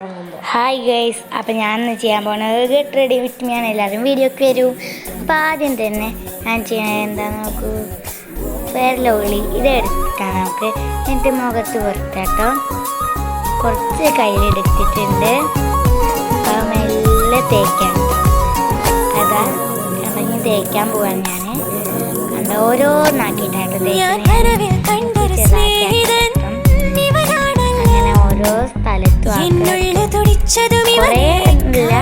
Hi guys, അപ്പം ഞാനിന്ന് ചെയ്യാൻ പോകുന്നത് ഗെറ്റ് റെഡി വിത്ത് മീ ആണ്. എല്ലാവരും വീഡിയോക്ക് വരും. അപ്പോൾ ആദ്യം തന്നെ ഞാൻ ചെയ്യണത് എന്താണെന്ന് നോക്കൂ. ഫെയർ ലവ്ലി ഇതെടുത്തിട്ടാണ് നമുക്ക് എന്നിട്ട് മുഖത്ത് പുറത്താട്ടോ കുറച്ച് കയ്യിലെടുത്തിട്ടുണ്ട്. അപ്പോൾ മെല്ലെ തേക്കാൻ അതാ ഇറങ്ങി തേക്കാൻ പോവാൻ ഞാൻ കണ്ട ഓരോന്നാക്കിയിട്ടായിട്ട് അങ്ങനെ ഓരോ സ്ഥലത്തും കുറേ ഇല്ല,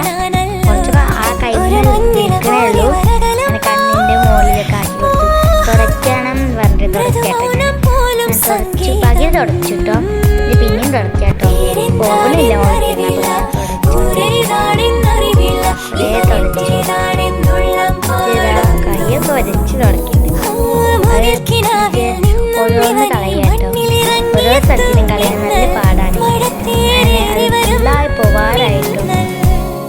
കുറച്ച് ആ കയ്യിലേ ഉള്ളൂ. അങ്ങനെ കണ്ണിൻ്റെ മുകളിലൊക്കെ ആക്കി കൊടുത്തു. തുടയ്ക്കണം പറഞ്ഞിട്ട് തുടയ്ക്കാട്ടോ. തുടച്ചു പകുതി തുടച്ചിട്ടോ, ഇത് പിന്നെയും തുടയ്ക്കാട്ടോ. പോകുന്നില്ല കയ്യൊക്കെ വരച്ച് തുടക്കിയിട്ട് ഓരോന്ന് കളയാട്ടോ. ഓരോ സ്ഥലത്തിനും കളയാൻ നല്ല പാടാണ്. ഫുള്ളായി പോവാറായിട്ടും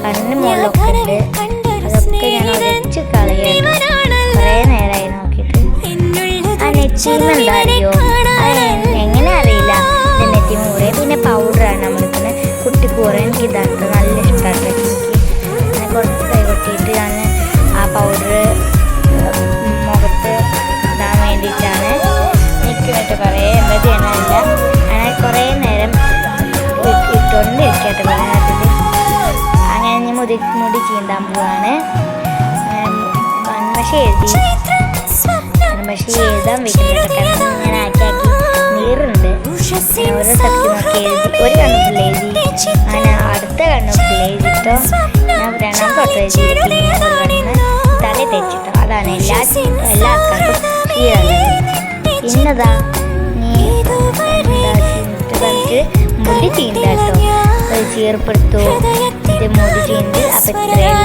കണ്ണിന് മുകളിലൊക്കെ ഉണ്ട്. അതൊക്കെ ഞാൻ ഒരച്ച് കളയായിരുന്നു. കുറേ നേരമായി നോക്കിയിട്ട്. ആ നെറ്റിമ എന്താ അറിയോ, എങ്ങനെ അറിയില്ല. ഇത് നെറ്റിമ കൂടെ പിന്നെ പൗഡറാണ് നമ്മളിങ്ങനെ കുട്ടിക്കൂറ. എനിക്ക് ഇതാട്ടോ നല്ല ഇഷ്ടമായിട്ട് എനിക്ക്. അങ്ങനെ കുറച്ച് കൈ കൊട്ടിയിട്ട് ഞാൻ ആ പൗഡർ മുഖത്ത് ഇടാൻ വേണ്ടിയിട്ടാണ് നിൽക്കുന്നിട്ട്. കുറേ എന്താ ചെയ്യണമില്ല. അങ്ങനെ കുറേ നേരം ഇട്ടുകൊണ്ട് ഇരിക്കട്ടെ വെള്ളത്തിൽ. അങ്ങനെ ഞാൻ മുടി ചീന്താൻ പോവാണ്. കൺമഷി എഴുതാൻ വെക്കുന്നുണ്ട്. ഞാൻ ആക്കി നീറുണ്ട്. ഓരോ സ്ഥലത്ത് നോക്കി എഴുതി ഒരു കണ്ണുപ്പിള്ള എഴുതി. അങ്ങനെ അടുത്ത കണ്ണുപ്പിള്ള എഴുതിട്ടോ ഞാൻ രണ്ടാമത്തെ എഴുതി തല തെച്ചിട്ടോ. അതാണ് എല്ലാ ആൾക്കാർക്കും പിന്നെതാ മുടി ചീന്താട്ടോ. ചീർപ്പെടുത്തു ഇത് മുടി ചീന്തി. അപ്പം ഇത്രയും